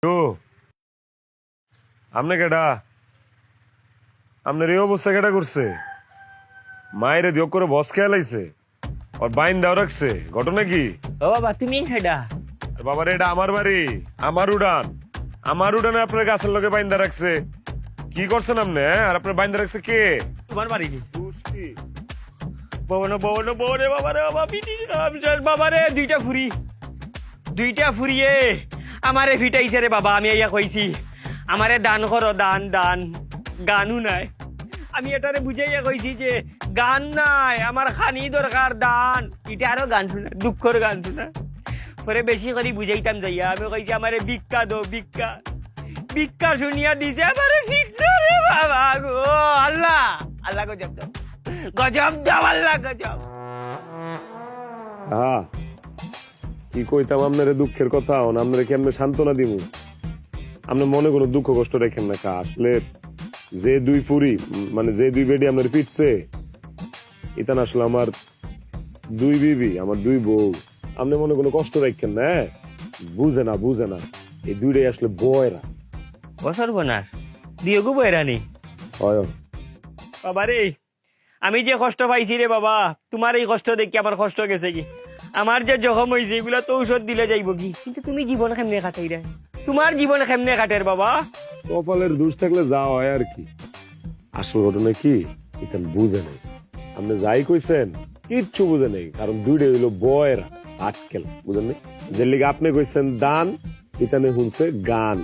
তো আমনে কেডা আমনের এই অবস্থা কেডা করছে? মায়েরে দিও করে বস খেয়াল আইছে আর বাইন দাও রাখছে, ঘটনা কি? ও বাবা তুমি হেডা বাবারে এটা আমার বাড়ি, আমার উডানে আপনার গাছের লগে বাইন্দা রাখছে। কি করছেন আপনি? আর আপনার বাইন্দা রাখছে কে? তোমার বাড়ি কি দুষ্টি ববন ববন ববনে বাবা রে বাবা পিটি রামচন্দ্র বাবা রে দুইটা ফুরিয়ে আমারে ফিটাইছে রে বাবা। আমি ইয়া কইছি আমারে দান করো, দান দান গানও নাই। আমি এটারে বুঝাইয়া কইছি যে গান নাই, আমার খানি দরকার দান। এটা আরো গান শুনে দুঃখর গান শুনে পরে বেশি করে বুঝাইতাম যাইয়া। আমি কইছি আমারে ভিক্ষা দো, ভিক্ষা শুনিয়া দিছে আমারে ফিটনা রে বাবা গো। আল্লাহ আল্লাহ গজব দাও, গজব দাও আল্লাহ গজব। হ্যাঁ কি কইতাম আপনারে দুঃখের কথা, আপনারে কেমনে সান্ত্বনা দিব? আপনি মনে কোনো দুঃখ কষ্ট রেখেন না। কা আসলে যে দুই ফুরি মানে যে দুই বেডি আপনার পিটছে, এটা না আসলে আমার দুই বিবি, আমার দুই বউ। আপনি মনে কোনো কষ্ট রাখেন না, বুঝে না এই দুইটাই আসলে বয়রা। বছর বোনার দিয়েগো বয়রানি হয় বাবা রে। আমি যে কষ্ট পাইছি রে বাবা, তোমার এই কষ্ট দেখি আমার কষ্ট গেছে কি। আমার যে জখম হয়েছে এগুলা তো ঔষধ দিলে যাইব কি, কিন্তু তুমি জীবন কেমনে কাটাই রে? তোমার জীবন কেমনে কাটের বাবা? কপালের দোষ থাকলে যা হয় আর কি। আসল ঘটনা কি এটা বুঝে নেই। আপনি যাই কইছেন কিচ্ছু বুঝে নেই, কারণ দুইটাই হইলো বয়রা আটকেল, বুঝেন নেই? যে লিগে আপনি কইছেন দান, ইতানে শুনছে গান।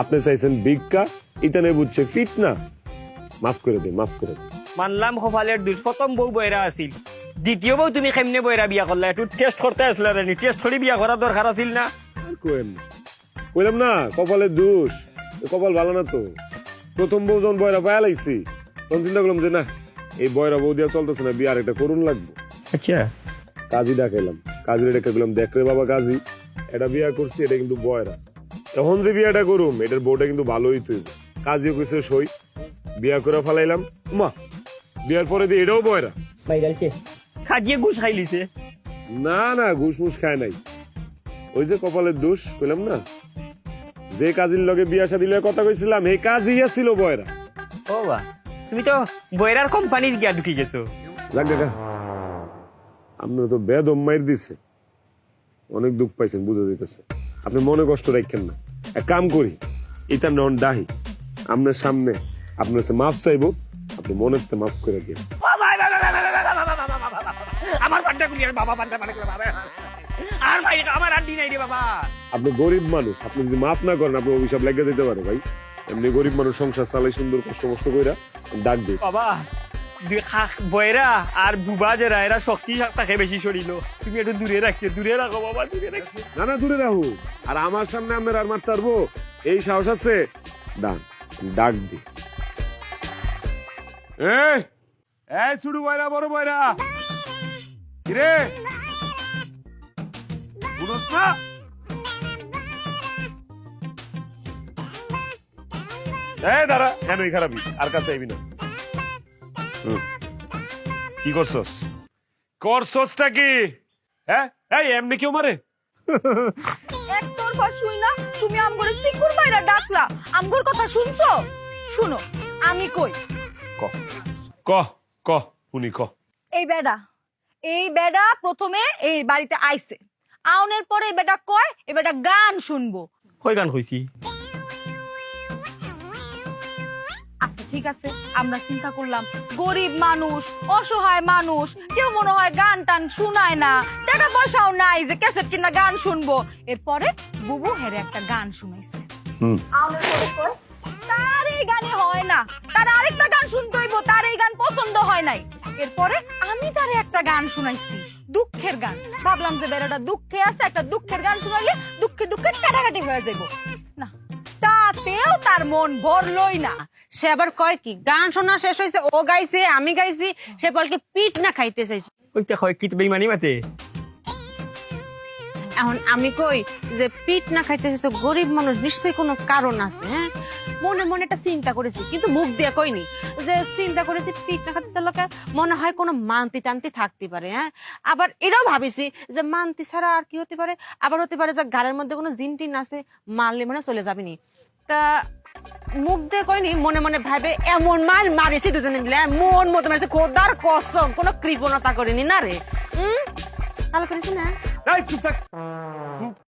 আপনি চাইছেন ভিক্ষা, ইতানে বুঝছে ফিটনা। মাফ করে দিন। মানলাম কপালের দোষ, প্রথম বউ বয়রা আছিল, দ্বিতীয় বউ তুমি কেমনে বয়রা বিয়া করলা? একটু টেস্ট করতে আসলে রে, টেস্ট করে বিয়া করার দরকার আছিল না? আর কইেন না, কইলাম না কপালের দোষ। কপাল ভালো না তো। প্রথম বউ যখন বয়রা পায়া লাইছি তখন চিন্তা করলাম যে না, এই বয়রা বউ দিয়া চলতেছে না, বিয়ে আর একটা করুন লাগবে। আচ্ছা কাজী ডাকাইলাম, কাজীর ডেকে গেলাম, দেখ রে বাবা কাজী, এটা বিয়া করছি, এটা কিন্তু বয়রা। এখন যে বিয়াটা করুম এটার বউটা কিন্তু ভালোই তুই। কাজীও কইছে সই, বিয়া করে ফেলাইলাম। মা বিয়ার পরে দিয়ে এটাও বয়রা। বাইরালছে খাজিয়ে ঘুষ খাইলিছে। না ঘুষ মুস খায় নাই। ওই যে কপালের দোষ কইলাম না, যে কাজীর লগে বিয়া শাদী লগে কথা কইছিলাম এই কাজই ছিল বয়রা। ও বা তুমি তো বয়রার কোম্পানির গিয়া ঢুকি গেছো। যাক দেখা আপনার তো বেদম মাইর দিছে, অনেক দুঃখ পাইছেন বুঝা যাইতেছে। আপনি মনে কষ্ট রাখেন না, এক কাম করি এটা নন ডাহি আপনার সামনে আপনার কাছে মাফ চাইবো, আপনি মনের তে মাফ করে দিন। আমার পান্ডা কুলিয়ার বাবা পান্ডা মানে বাবা আর ভাই আমার আড্ডি নাই রে বাবা। আপনি গরিব মানুষ, আপনি যদি মাফ না করেন আপনি অভিশাপ লেগে যেতে পারে ভাই। এমনি গরিব মানুষ সংসার চালাই সুন্দর কষ্ট কইরা ডাক দিই বাবা। বয়রা আর বুবা যারা এরা শক্তি তাকে বেশি শরীর, তুমি একটু দূরে রাখো বাবা, দূরে রাখো। না দূরে রাখো। আর আমার সামনে আপনার আর মারতে পারবো এই সাহস আছে? ডাক দি। এই ছোট বয়রা বড় বয়রা কিরে বুঝছ না? দাঁড়া কেন খারাপই আর কাছে আইবি না। কি করছসটা কি? হ্যাঁ এই এমনি কেউ মারে? একটার পর শুই না তুমি আমগরে সিকুর মাইরা ডাকলা, আমগর কথা শুনছো? শুনো আমি কই, ক শুনি ক। এই বেডা প্রথমে এই বাড়িতে আইছে, আউনের পরে এই বেডা কয় এই বেডা গান শুনবো। কই গান কইছি? আচ্ছা ঠিক আছে, আমরা চিন্তা করলাম গরিব মানুষ, অসহায় মানুষ, কেউ মনে হয় গান টান শুনায় না, টাকা পয়সাও নাই যে ক্যাসেট কিনা গান শুনবো। এরপরে বুবু হেরে একটা গান শুনাইছে। আউনের পরে কয় তার এই গানে হয় না, তার আরেকটা গান শুনতে হইব, তার এই গান পছন্দ হয় নাই। এরপরে আমি তারে একটা গান শুনাইছি, দুঃখের গান। ভাবলাম যে বেড়াটা দুঃখে আছে, একটা দুঃখের গান শুনাইলে দুঃখে কাটাকাটি হয়ে যাইব না, তাতেও তার মন ভরলই না। সে আবার কয় কি গান শোনা শেষ হয়েছে, ও গাইছে আমি গাইছি, সে বলকে পিঠ না খাইতে চাইছে। ওইটা হয় কি বেইমানি মাতে? এখন আমি কই যে পিঠ না খাইতেছে গরিব মানুষ নিশ্চয়ই কোনো কারণ আছে। হ্যাঁ, মনে মনে একটা চিন্তা করেছি, কিন্তু মুখ দিয়ে কইনি। যে চিন্তা করেছি পিঠ না খাইতেছে লোকে মনে হয় কোনো মান্তি টান্তি থাকতে পারে। হ্যাঁ, আবার এটাও ভাবিছি যে মান্তি ছাড়া আর কি হতে পারে, আবার হতে পারে যে গাড়ির মধ্যে কোনো জিন টিন আছে, মারলে মানে চলে যাবেনি। তা মুখ দিয়ে কইনি, মনে মনে ভাবে এমন মার মারিছি দুজনে মিলে, মন মতো মারিছে, খোদার কসম কোনো কৃপণতা করিনি না রে। ভালো করেছি না? এই চুপ থাক।